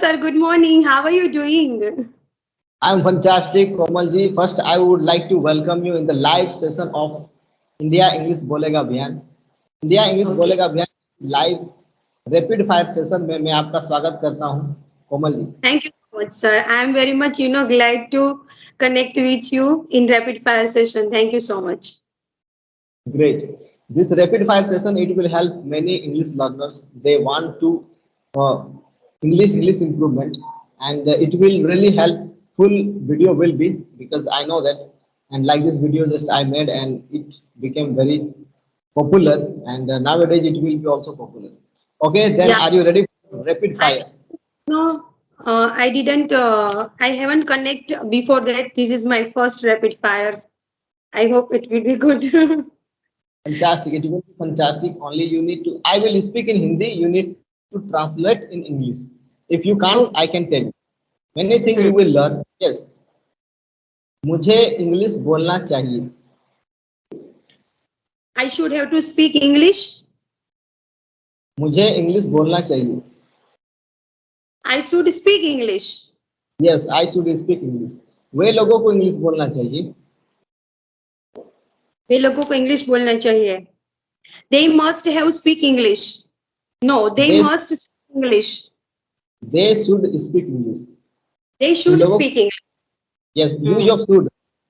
sir. Good morning. How are you doing? I'm fantastic, Komalji. First, I would like to welcome you in the live session of India English Bolega Abhiyan. India English Okay. Bolega Abhiyan live rapid fire session में मैं आपका स्वागत करता हूं, Komal ji. Thank you so much, sir. I am very much, glad to connect with you in rapid fire session. Thank you so much. Great. This rapid fire session it will help many English learners. They want to uh, English improvement, and it will really help. Full video will be because I know that, and like this video just I made and it became very popular, and nowadays it will be also popular. Okay, then Yeah. are you ready for rapid I fire? no, I didn't. I haven't connect before that. This is my first rapid fire. I hope it will be good. Fantastic. It will be fantastic. Only you need to. I will speak in Hindi. You need to translate in English. If you can't, I Oh, can tell you. Many things you will learn. Yes. मुझे English बोलना चाहिए. I should have to speak English. मुझे English बोलना चाहिए. I should speak English. Yes, I should speak English. वे लोगों को English बोलना चाहिए. वे लोगों को इंग्लिश बोलना चाहिए. They must have speak English. No, they They must speak English. they should speak English. They in should लोगों speak English. yes use of should.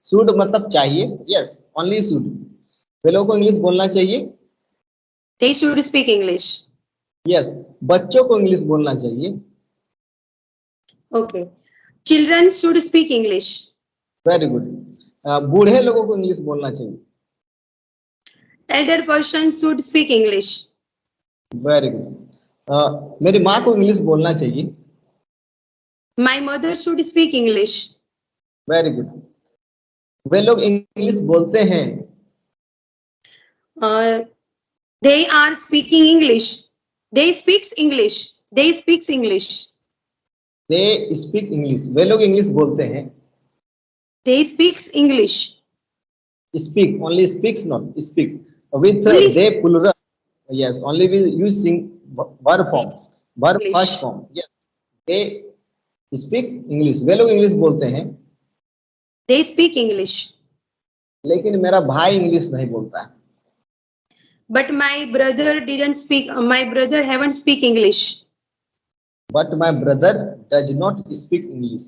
Should मतलब चाहिए. Yes, only should. वे लोगों को इंग्लिश बोलना चाहिए. They should speak English. Yes, बच्चों को English बोलना चाहिए. Okay. Children should speak English. Very good. बूढ़े लोगों को इंग्लिश बोलना चाहिए. Elder person should speak English. Very good. मेरी माँ को इंग्लिश बोलना चाहिए. My mother should speak English. Very good. वे लोग इंग्लिश बोलते हैं. They are speaking English. They speaks English. They speaks English. They speak English. वे लोग इंग्लिश बोलते हैं. They speaks English. Speak only speaks not speak with Only they plural. Yes only will using verb form. Verb English. First form. Yes they speak English. वे लोग English बोलते हैं. They speak English. लेकिन मेरा भाई English नहीं बोलता है. But my brother didn't speak. My brother haven't speak English. But my brother does not speak English.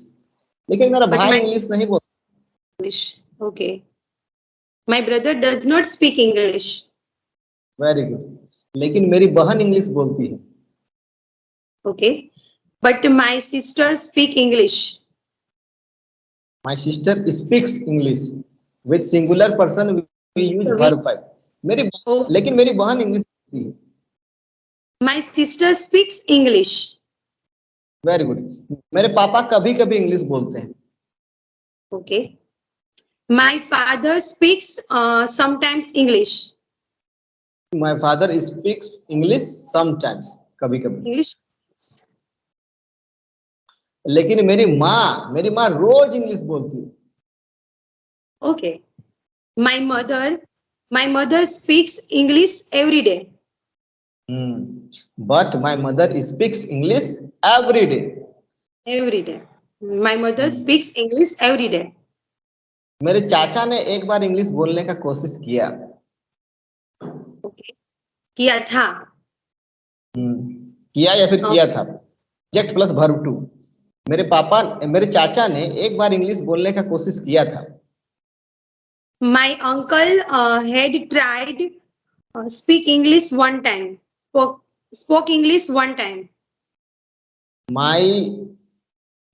लेकिन मेरा But भाई my इंग्लिश नहीं बोलता. English. Okay. My brother does not speak English. Very good. लेकिन मेरी बहन इंग्लिश बोलती है. Okay. But my sister speak English. My sister speaks English. With singular person we use verb five. मेरी Oh. लेकिन मेरी बहन इंग्लिश बोलती है. My sister speaks English. Very good. मेरे पापा कभी कभी इंग्लिश बोलते हैं. Okay. My father speaks sometimes English. My father speaks English sometimes. कभी कभी. English. लेकिन मेरी माँ रोज इंग्लिश बोलती है. Okay. My mother speaks English every day. But my mother speaks English every day. Every day. My mother speaks English every day. मेरे चाचा ने एक बार इंग्लिश बोलने का कोशिश किया. Okay. किया था. किया या फिर किया था. Subject plus verb two. मेरे चाचा ने एक बार इंग्लिश बोलने का कोशिश किया था. My uncle had tried speak English one time. Spoke English one time. My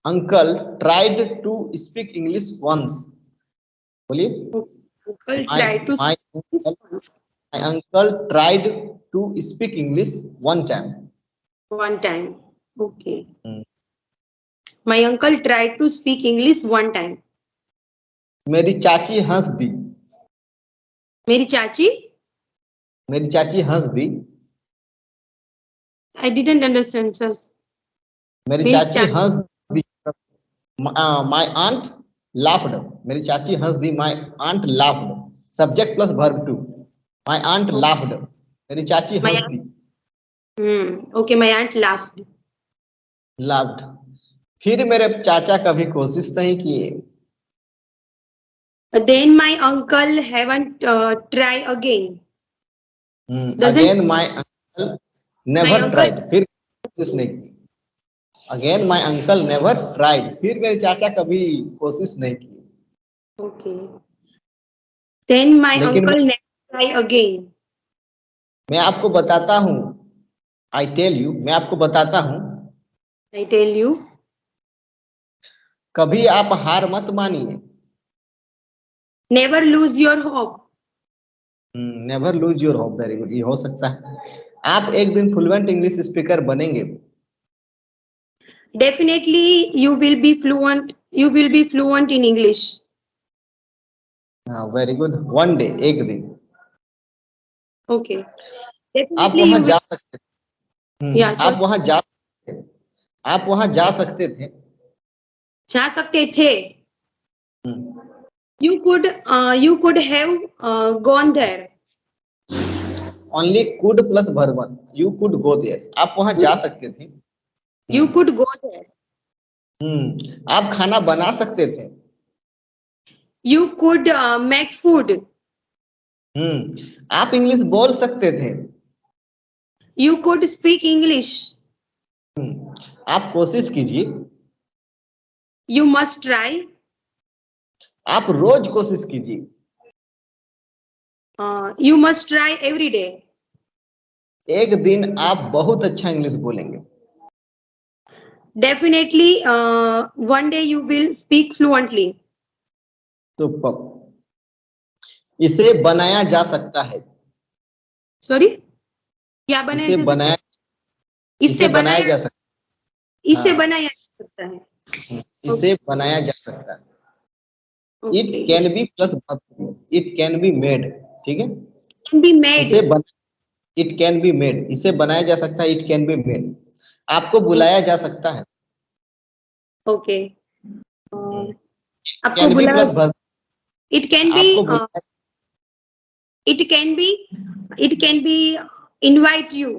uncle tried to speak English once. बोलिए. Uncle tried to speak English once. My uncle tried to speak English one time. One time. Okay. My uncle tried to speak English one time. मेरी चाची हंस दी. मेरी चाची हंस दी. I didn't understand, sir. मेरी चाची हंस दी. My aunt laughed. मेरी चाची हंस दी. My aunt laughed. Subject plus verb two. My aunt laughed. मेरी चाची हंस दी. Okay, my aunt laughed. Laughed. फिर मेरे चाचा कभी कोशिश नहीं किए। Then my uncle haven't try again. Doesn't again my uncle my never uncle? Tried, फिर कोशिश नहीं की। Again my uncle never tried, फिर मेरे चाचा कभी कोशिश नहीं की। Okay. Then my लेकिन uncle never try again. मैं आपको बताता हूँ, आई टेल यू, मैं आपको बताता हूँ, I tell you. कभी आप हार मत मानिए। Never lose your hope. Never lose your hope, very good, ये हो सकता है। आप एक दिन फ्लुएंट इंग्लिश स्पीकर बनेंगे। Definitely you will be fluent. You will be fluent in English. Very good, one day, एक दिन। Okay. आप Definitely वहां you जा will. सकते Yeah. आप Sorry. वहां जा आप वहां जा सकते थे। जा सकते थे. You could have gone there. Only could plus verb, you could go there, आप वहां जा सकते थे। You could go there. आप खाना बना सकते थे। You could make food. आप इंग्लिश बोल सकते थे। You could speak English. आप कोशिश कीजिए। You must try. आप रोज कोशिश कीजिए। You must try every day. एक दिन आप बहुत अच्छा इंग्लिश बोलेंगे। Definitely, one day you will speak fluently. तो इसे बनाया जा सकता है। Sorry? क्या बनाया इसे जा बनाया सकता है? इसे बनाया जा सकता इससे हाँ। बनाया जा सकता है. है। इसे बनाया जा सकता है। It Okay. Can be plus it can be made, ठीक है। Can be made. इसे बन इट कैन बी मेड, इसे बनाया जा सकता है, इट कैन बी मेड। आपको बुलाया जा सकता है। Okay. आपको कैन बी बुला. Plus verb, It can be. आपको बुलाया It can be. It can be invite you.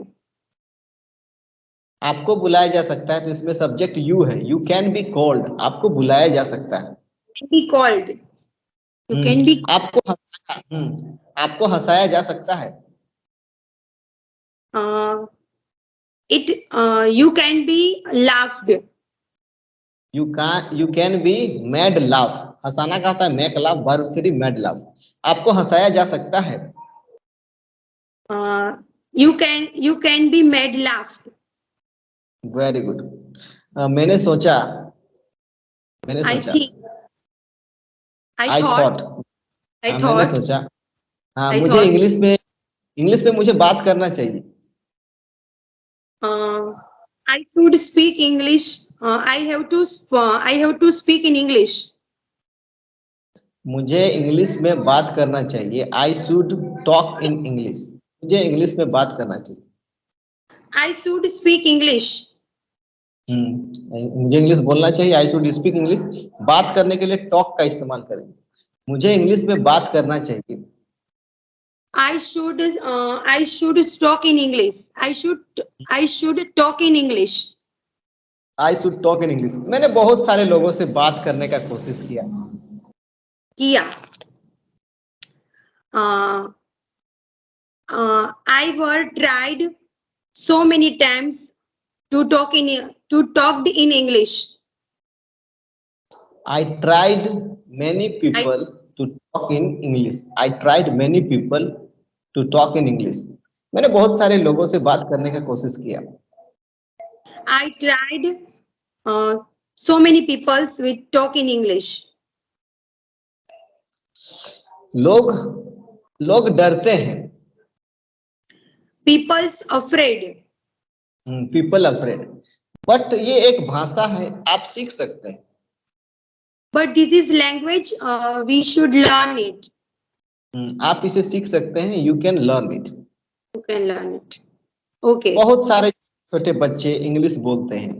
आपको बुलाया जा सकता है, तो इसमें सब्जेक्ट यू है, यू कैन बी कॉल्ड, आपको बुलाया जा सकता है। Can be called. You can be. आपको हंसाया जा सकता है। You can be laughed. You can be made laugh, हंसाना का होता है make laugh, verb 3 made laugh. आपको हंसाया जा सकता है। You can be made laughed. Very good. मैंने सोचा I think. I I thought. Thought, I मैंने thought. सोचा, हाँ, I मुझे thought. इंग्लिश में मुझे बात करना चाहिए। I should speak English. I have to speak in English. मुझे इंग्लिश में बात करना चाहिए। I should talk in English, मुझे इंग्लिश में बात करना चाहिए। I should speak English. मुझे इंग्लिश बोलना चाहिए, आई शुड स्पीक इंग्लिश। बात करने के लिए टॉक का इस्तेमाल करेंगे। मुझे इंग्लिश में बात करना चाहिए। I should talk in English. I should talk in English. I should talk in English. मैंने बहुत सारे लोगों से बात करने का कोशिश किया। I were tried so many times to talk in English. I tried many people to talk in English. I tried many people to talk in English. मैंने बहुत सारे लोगों से बात करने का कोशिश किया। I tried so many people with talk in English. लोग डरते हैं। People's afraid. People afraid. But ये एक भाषा है, आप सीख सकते हैं। But this is language. We should learn it. आप इसे सीख सकते हैं, you can learn it. You can learn it. Okay. बहुत सारे छोटे बच्चे इंग्लिश बोलते हैं।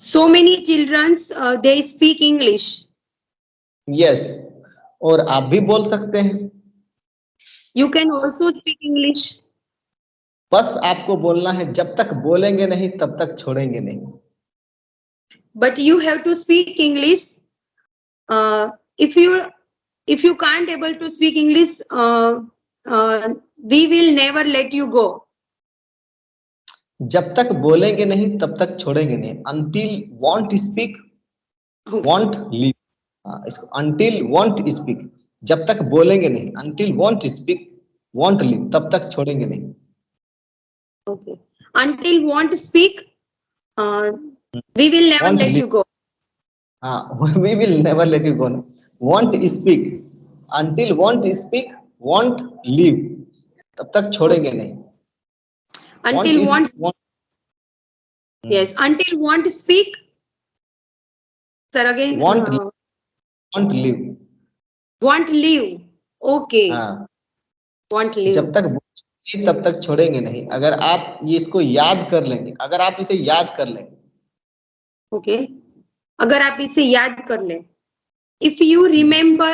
So many children they speak English. Yes, और आप भी बोल सकते हैं। You can also speak English. बस आपको बोलना है, जब तक बोलेंगे नहीं तब तक छोड़ेंगे नहीं। but you have to speak English. If you can't able to speak English, we will never let you go. जब तक बोलेंगे नहीं तब तक छोड़ेंगे नहीं. Until won't speak, Okay. won't leave. इसको until won't speak, जब तक बोलेंगे नहीं, until won't speak, won't leave, तब तक छोड़ेंगे नहीं. Okay. Until won't speak, we will never Won't let leave. you go. We will never let you go. Won't speak, until won't speak, won't leave, तब तक छोड़ेंगे नहीं. Until won't, won't. yes, until won't speak. Sir, again. Won't leave. Want leave. Okay. हाँ, Want leave. जब तक बोलेंगे तब तक छोड़ेंगे नहीं. अगर आप ये इसको याद कर लेंगे, अगर आप इसे याद कर लेंगे, ओके, अगर आप इसे याद कर लें, इफ यू रिमेम्बर